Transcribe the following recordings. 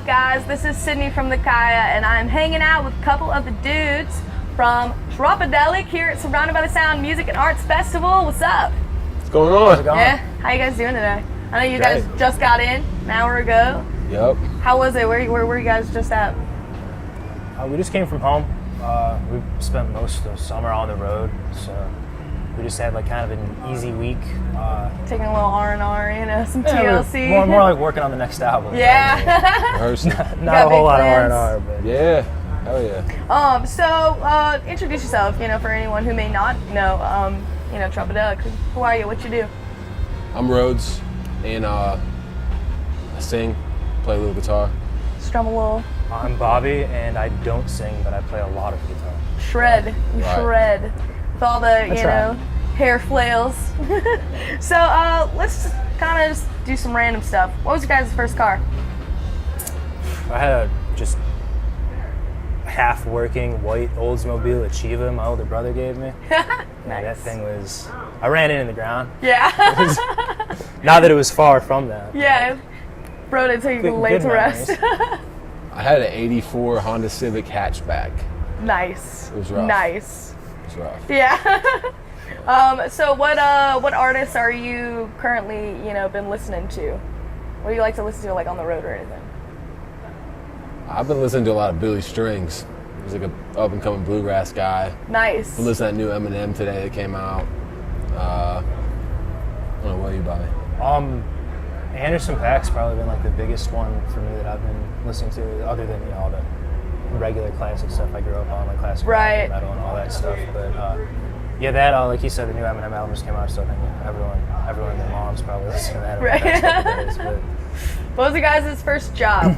up, guys? This is Sidnie from the Kaya, and I'm hanging out with a couple of the dudes from Tropidelic here at Surrounded by the Sound Music and Arts Festival. What's up? What's going on? How's it going? Yeah, how you guys doing today? I know you guys just got in an hour ago. Yep. How was it? Where were you guys just at? We just came from home. We spent most of the summer on the road, so we just had like kind of an easy week. Taking a little R&R, you know, some TLC. More like working on the next album. Yeah. Not a whole lot of R&R, but yeah. Hell yeah. So introduce yourself, you know, for anyone who may not know, you know, Tropidelic. Who are you? What you do? I'm Rhodes, and I sing, play a little guitar. Strum a little. I'm Bobby, and I don't sing, but I play a lot of guitar. Shred. You shred. With all the, you know, hair flails. So let's kind of just do some random stuff. What was your guys' first car? I had a just half-working white Oldsmobile Achieva my older brother gave me. Nice. Yeah, that thing was, I ran it in the ground. Yeah. Not that it was far from that. Yeah. Rode it until you could lay to rest. I had an '84 Honda Civic hatchback. Nice. It was rough. Nice. It was rough. Yeah. So what artists are you currently, you know, been listening to? What do you like to listen to, like on the road or anything? I've been listening to a lot of Billy Strings. He's like an up-and-coming bluegrass guy. Nice. Been listening to that new Eminem today that came out. I don't know, what are you, Bobby? Anderson .Paak's probably been like the biggest one for me that I've been listening to, other than, you know, all the regular classic stuff I grew up on, like classic rock and metal and all that stuff. But yeah, that like you said, the new Eminem album just came out, so I think everyone and their moms probably listening to that over the next couple days. But what was your guys' first job?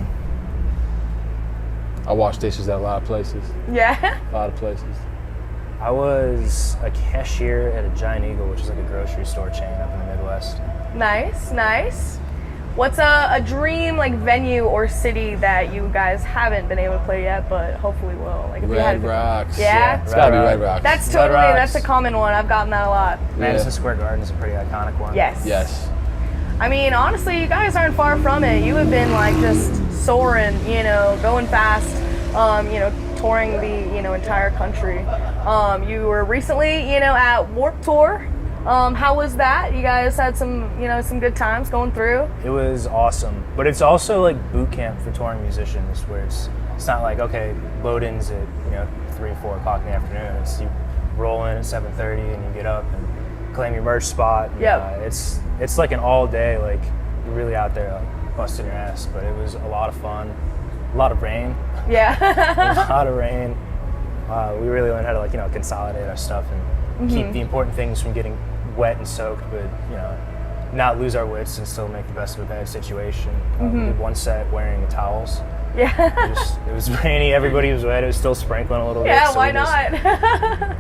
I wash dishes at a lot of places. Yeah. A lot of places. I was a cashier at a Giant Eagle, which is like a grocery store chain up in the Midwest. Nice, nice. What's a dream like venue or city that you guys haven't been able to play yet, but hopefully will? Like if you had Red Rocks. Yeah? It's gotta be Red Rocks. That's Red totally, Rocks. that's a common one. I've gotten that a lot. Madison Square Garden is a pretty iconic one. Yes. Yes. I mean, honestly, you guys aren't far from it. You have been like just soaring, you know, going fast, you know, touring the, you know, entire country. You were recently, you know, at Warped Tour. How was that? You guys had some, you know, some good times going through? It was awesome, but it's also like boot camp for touring musicians, where it's not like, okay, load-ins at, you know, 3 or 4 o'clock in the afternoon. It's you roll in at 7:30 and you get up and claim your merch spot. Yeah. It's like an all day, like you're really out there like busting your ass. But it was a lot of fun, a lot of rain. Yeah. A lot of rain. We really learned how to, like, you know, consolidate our stuff and keep the important things from getting wet and soaked, but, you know, not lose our wits and still make the best of a bad situation. We did one set wearing towels. Yeah. It was rainy, everybody was wet, it was still sprinkling a little bit. Yeah, so why not?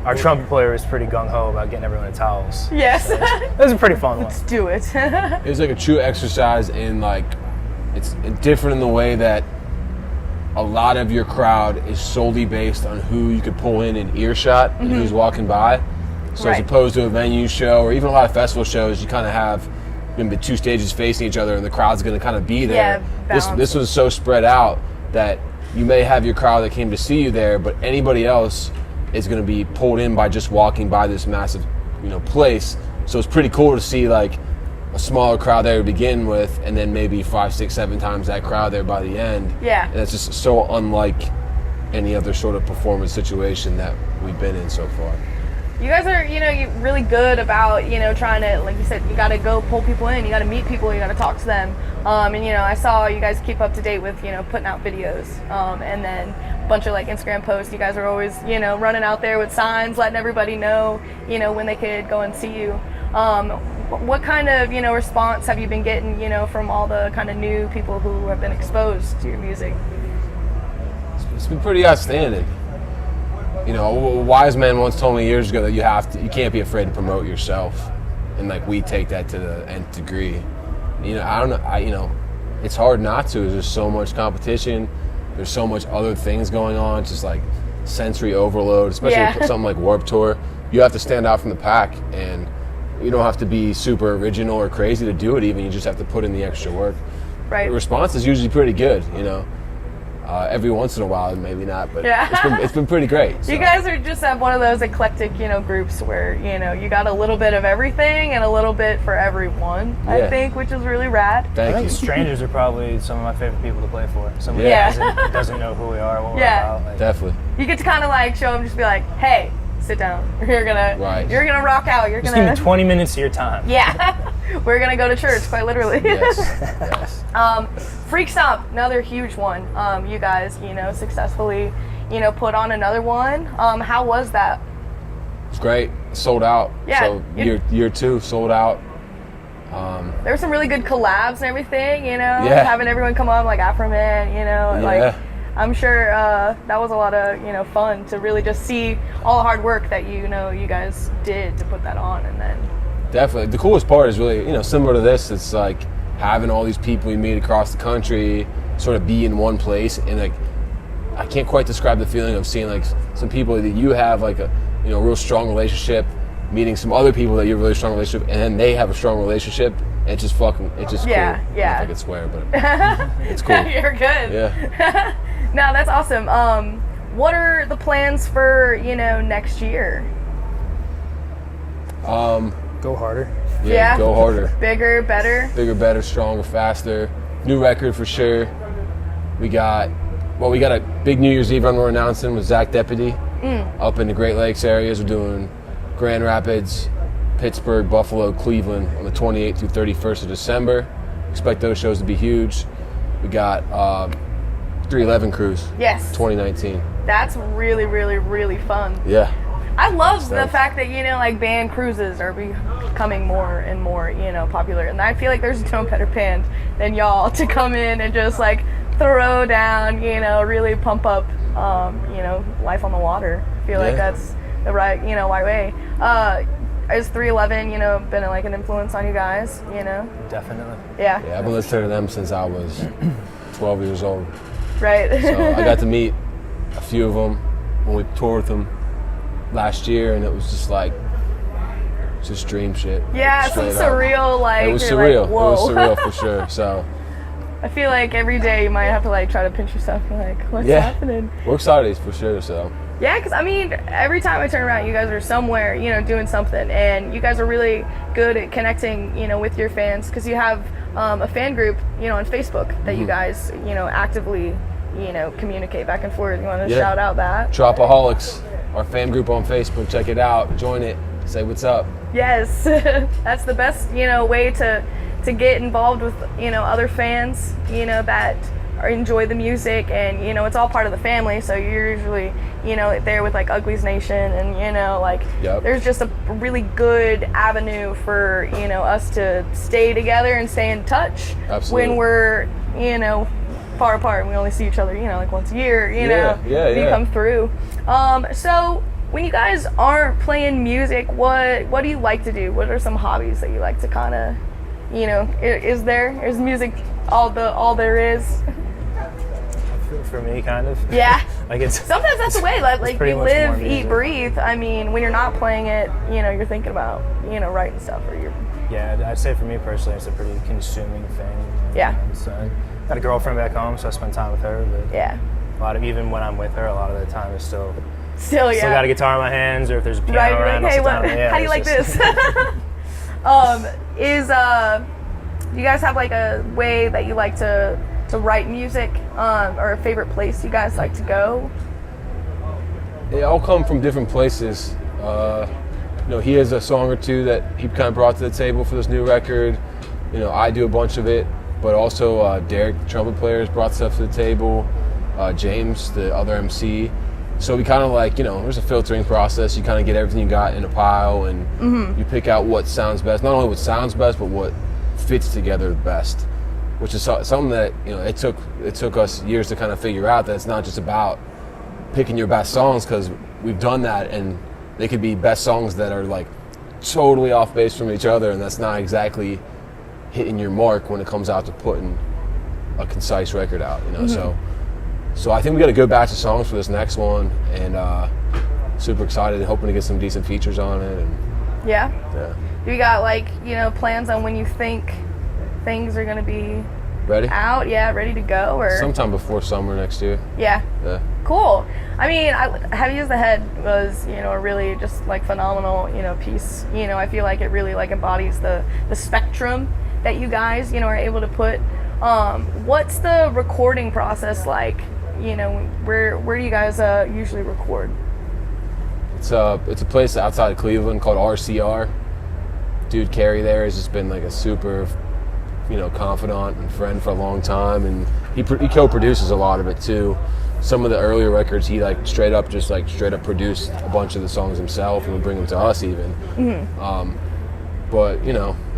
our trumpet player was pretty gung-ho about getting everyone to towels. Yes. So it was a pretty fun one. Let's do it. It was like a true exercise in, like, it's different in the way that a lot of your crowd is solely based on who you could pull in earshot and who's walking by. So as opposed to a venue show or even a lot of festival shows, you kind of have maybe 2 stages facing each other and the crowd's going to kind of be there. Yeah, this was so spread out that you may have your crowd that came to see you there, but anybody else is going to be pulled in by just walking by this massive, you know, place. So it's pretty cool to see like a smaller crowd there to begin with, and then maybe 5, 6, 7 times that crowd there by the end. Yeah. And it's just so unlike any other sort of performance situation that we've been in so far. You guys are, you know, really good about, you know, trying to, like you said, you got to go pull people in, you got to meet people, you got to talk to them. And, you know, I saw you guys keep up to date with, you know, putting out videos and then a bunch of, like, Instagram posts. You guys are always, you know, running out there with signs, letting everybody know, you know, when they could go and see you. What kind of, you know, response have you been getting, you know, from all the kind of new people who have been exposed to your music? It's been pretty outstanding. You know, a wise man once told me years ago that you can't be afraid to promote yourself, and like we take that to the nth degree. You know, it's hard not to. There's so much competition. There's so much other things going on. It's just like sensory overload, especially with something like Warped Tour. You have to stand out from the pack, and you don't have to be super original or crazy to do it. Even you just have to put in the extra work. Right. The response is usually pretty good. You know. Every once in a while, maybe not, but Yeah. it's been pretty great. So. You guys are just have one of those eclectic, groups where, you got a little bit of everything and a little bit for everyone, I think, which is really rad. I think you. strangers are probably some of my favorite people to play for. Somebody that doesn't know who we are, what we're about. Like, definitely. You get to kind of like show them, just be like, hey, sit down. You're gonna rock out. You're just gonna give me 20 minutes of your time. Yeah. We're gonna go to church, quite literally. Yes. Freakstomp, another huge one. You guys, successfully, put on another one. How was that? It's great. Sold out. Yeah. So year 2 sold out. There were some really good collabs and everything. Having everyone come on like Afro Man. Like I'm sure that was a lot of fun to really just see all the hard work that you guys did to put that on, and then. Definitely. The coolest part is really, similar to this, it's like having all these people you meet across the country sort of be in one place, and like I can't quite describe the feeling of seeing like some people that you have like a real strong relationship, meeting some other people that you have a really strong relationship, and then they have a strong relationship. It's just cool. I don't know if I could swear, but it's cool. You're good. Yeah. No, that's awesome. What are the plans for next year? Go harder. Yeah. Go harder. Bigger, better, stronger, faster. New record for sure. We got a big New Year's Eve run we're announcing with Zach Deputy up in the Great Lakes areas. We're doing Grand Rapids, Pittsburgh, Buffalo, Cleveland on the 28th through 31st of December. Expect those shows to be huge. We got 311 Cruise. Yes. 2019. That's really, really, really fun. Yeah. I love the fact that like band cruises are becoming more and more popular, and I feel like there's no better band than y'all to come in and just like throw down, really pump up, life on the water. I feel like that's the right way. Is 311 been like an influence on you guys? Definitely. Yeah. Yeah, I've been listening to them since I was 12 years old. Right. So I got to meet a few of them when we toured with them last year, and it was just dream shit. Yeah, some surreal It was surreal. Like, whoa. It was surreal for sure. So I feel like every day you might have to like try to pinch yourself and like, what's happening? We're excited for sure. So yeah, because every time I turn around, you guys are somewhere, doing something, and you guys are really good at connecting, with your fans, because you have a fan group, on Facebook that you guys, actively, communicate back and forth. You want to shout out that? Tropiholics, our fan group on Facebook. Check it out. Join it. Say what's up. Yes, that's the best, way to get involved with, other fans, that enjoy the music, and it's all part of the family. So you're usually, there with like Uglies Nation, and there's just a really good avenue for us to stay together and stay in touch. Absolutely. When we're far apart and we only see each other like once a year. You come through. So when you guys aren't playing music, what do you like to do? What are some hobbies that you like to kind of, is music all there is? For me, kind of. Yeah. Sometimes that's the way. Like you live, eat, breathe. When you're not playing it, you're thinking about, writing stuff, or you're. Yeah, I'd say for me personally, it's a pretty consuming thing. Yeah. So, got a girlfriend back home, so I spend time with her. But even when I'm with her, a lot of the time is still got a guitar in my hands, or if there's a piano around. Like, hey, how do you like this? Do you guys have like a way that you like to write music, or a favorite place you guys like to go? They all come from different places. He has a song or two that he kind of brought to the table for this new record. I do a bunch of it, but also Derek, the trumpet player, has brought stuff to the table. James, the other MC. So we kind of there's a filtering process. You kind of get everything you got in a pile, and you pick out what sounds best. Not only what sounds best, but what fits together the best. Which is something that it took us years to kind of figure out, that it's not just about picking your best songs, because we've done that, and they could be best songs that are like totally off base from each other, and that's not exactly hitting your mark when it comes out to putting a concise record out. So I think we got a good batch of songs for this next one, and super excited and hoping to get some decent features on it. And, yeah. You got plans on when you think things are going to be Ready? out? Yeah, ready to go? Or Sometime before summer next year. Yeah. Yeah. Cool. I mean, Heavy as the Head was, a really just like phenomenal, piece. I feel like it really like embodies the spectrum that you guys, are able to put. What's the recording process like? Where do you guys usually record? It's a place outside of Cleveland called RCR. Dude Carey there has just been like a super, confidant and friend for a long time, and he co-produces a lot of it too. Some of the earlier records he straight up produced a bunch of the songs himself and would bring them to us even. Mm-hmm. But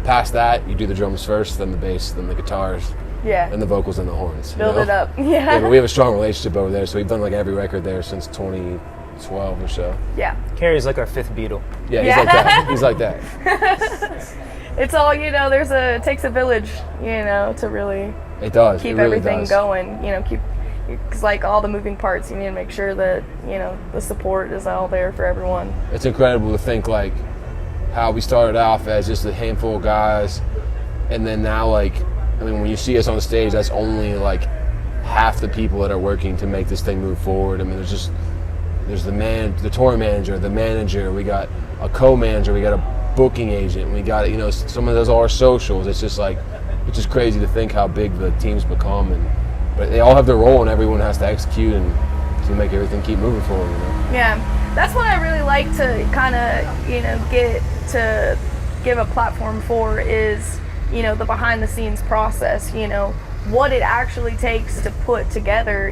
past that, you do the drums first, then the bass, then the guitars, and the vocals and the horns. Build it up. Yeah, but we have a strong relationship over there, so we've done like every record there since 2012 or so. Yeah. Carrie's like our fifth Beatle. Yeah, he's like that. It's all, it takes a village, to really keep everything going, because like all the moving parts, you need to make sure that, the support is all there for everyone. It's incredible to think like how we started off as just a handful of guys, and then now when you see us on stage, that's only like half the people that are working to make this thing move forward. I mean, there's the tour manager, the manager, we got a co-manager, we got a booking agent, we got some of those are our socials. It's just crazy to think how big the team's become, but they all have their role and everyone has to execute and to make everything keep moving forward. Yeah, that's what I really like to kind of get to give a platform for is the behind the scenes process. What it actually takes to put together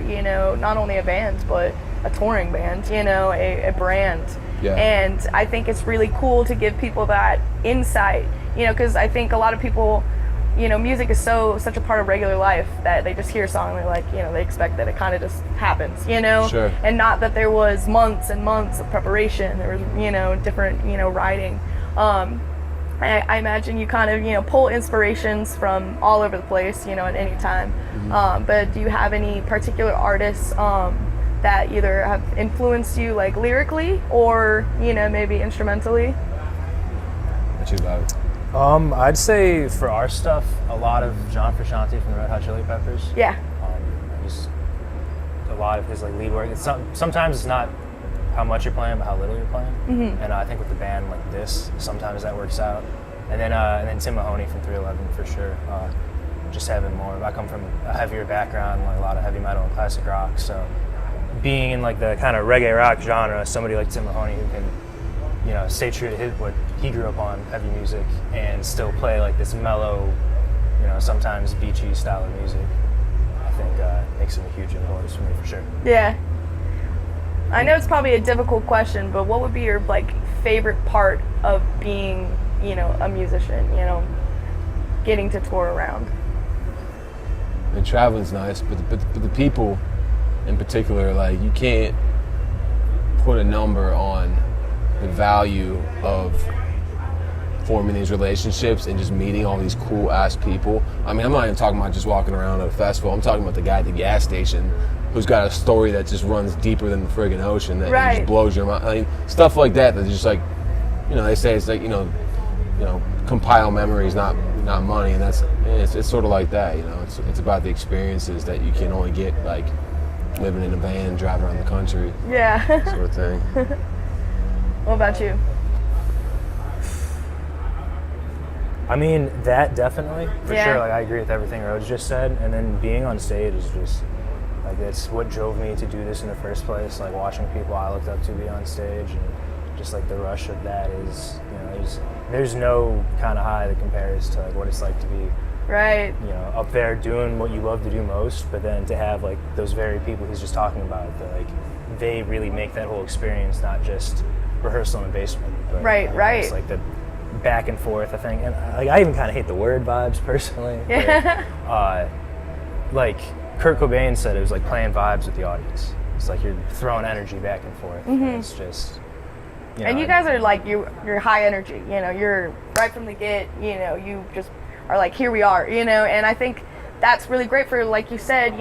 not only a band but a touring band, a brand. Yeah. And I think it's really cool to give people that insight, because I think a lot of people, music is such a part of regular life that they just hear a song and they're like, they expect that it kind of just happens, Sure. and not that there was months and months of preparation. There was, different, writing. I imagine you kind of, pull inspirations from all over the place, at any time. Mm-hmm. But do you have any particular artists that either have influenced you like lyrically or maybe instrumentally? What you about it? I'd say for our stuff, a lot of John Frusciante from the Red Hot Chili Peppers. Yeah. He's a lot of his lead work. Sometimes it's not how much you're playing, but how little you're playing. Mm-hmm. And I think with the band like this, sometimes that works out. And then Tim Mahoney from 311 for sure. Just having more. I come from a heavier background, like a lot of heavy metal and classic rock, so being in the kind of reggae rock genre, somebody like Tim Mahoney who can, stay true to what he grew up on, heavy music, and still play this mellow, sometimes beachy style of music, I think makes him a huge influence for me for sure. Yeah. I know it's probably a difficult question, but what would be your favorite part of being, a musician, getting to tour around? And traveling's nice, but the people in particular, you can't put a number on the value of forming these relationships and just meeting all these cool ass people. I mean, I'm not even talking about just walking around at a festival. I'm talking about the guy at the gas station who's got a story that just runs deeper than the friggin' ocean that just blows your mind. I mean, stuff like that that's just they say it's compile memories, not money, and it's sort of like that. It's about the experiences that you can only get living in a van, driving around the country. Yeah. Sort of thing. What about you? I mean, that definitely, for Yeah. sure. I agree with everything Rhodes just said. And then being on stage is just, it's what drove me to do this in the first place. Watching people I looked up to be on stage, and just the rush of that is, there's no kind of high that compares to what it's like to be Right. Up there doing what you love to do most, but then to have those very people he's just talking about, that they really make that whole experience not just rehearsal in a basement, but Right. it's the back and forth, I think. And I even kind of hate the word vibes personally. Yeah. But, Kurt Cobain said, it was playing vibes with the audience. It's you're throwing energy back and forth. Mm-hmm. And it's just. And you guys are you're high energy. You're right from the get. You just are here we are. And I think that's really great for, like you said,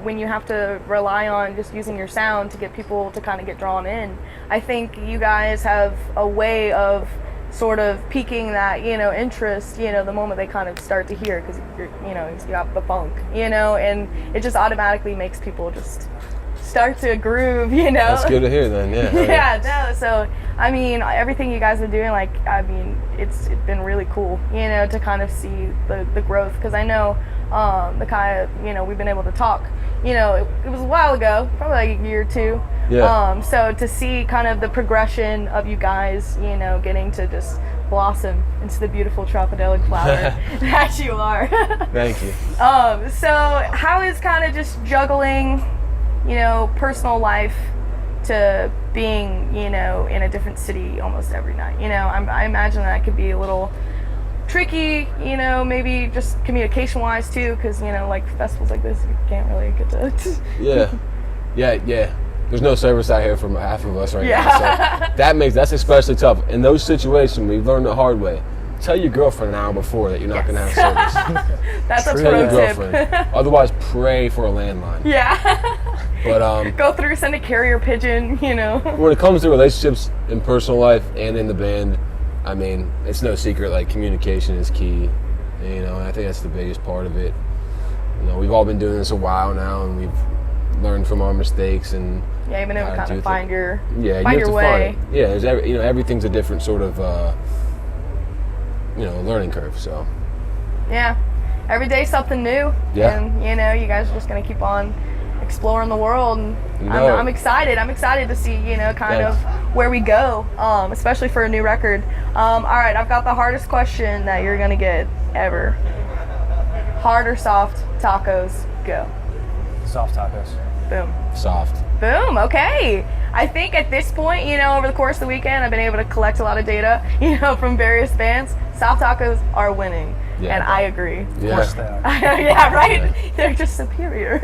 when you have to rely on just using your sound to get people to kind of get drawn in. I think you guys have a way of sort of piquing that, interest, the moment they kind of start to hear, because you got the funk, and it just automatically makes people just start to groove, That's good to hear then, yeah. Yeah, no, so, I mean, everything you guys are doing, like, I mean, it's been really cool, to kind of see the growth, because I know the kind of, we've been able to talk, it was a while ago, probably like a year or two. Yeah. So to see kind of the progression of you guys, getting to just blossom into the beautiful Tropidelic flower that you are. Thank you. So how is kind of just juggling, personal life to being, in a different city almost every night? I imagine that could be a little tricky, maybe just communication-wise too, because, like festivals like this, you can't really get to... Yeah. There's no service out here for half of us right Yeah. now. So that's especially tough. In those situations, we've learned the hard way. Tell your girlfriend an hour before that you're not going to have service. That's a Tell pro your tip. girlfriend. Otherwise, pray for a landline. Yeah. But go through, send a carrier pigeon, when it comes to relationships in personal life and in the band, I mean, it's no secret, like, communication is key. And I think that's the biggest part of it. We've all been doing this a while now, and we've learned from our mistakes, and you've been able to kind of find your your way. There's everything's a different sort of learning curve. So yeah, every day something new. Yeah. And you guys are just gonna keep on exploring the world, and I'm excited. I'm excited to see kind of where we go, especially for a new record. All right, I've got the hardest question that you're gonna get ever. Hard or soft tacos? Go. Soft tacos. Boom. Soft. Boom. Okay. I think at this point, over the course of the weekend, I've been able to collect a lot of data, from various bands. Soft tacos are winning. Yeah. And I agree. Of course they are. Yeah, right? Yeah. They're just superior.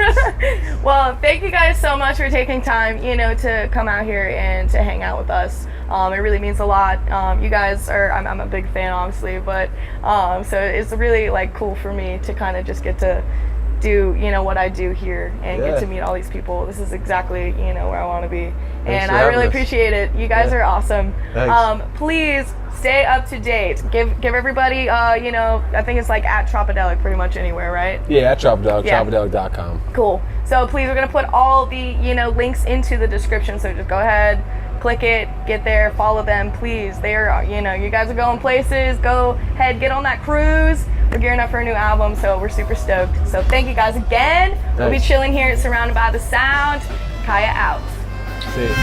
Well, thank you guys so much for taking time, to come out here and to hang out with us. It really means a lot. You guys are, I'm a big fan, obviously, but so it's really cool for me to kind of just get to do what I do here and get to meet all these people. This is exactly where I want to be. And I really appreciate it. You guys are awesome. Please stay up to date. Give everybody I think it's at Tropidelic pretty much anywhere, right? Yeah, at Tropidelic, Tropidelic.com. Cool. So please, we're gonna put all the links into the description, so just go ahead, click it, get there, follow them, please. They're you guys are going places. Go ahead, get on that cruise. We're gearing up for a new album, so we're super stoked. So thank you guys again. Thanks. We'll be chilling here at Surrounded by the Sound. Kaya out. See you.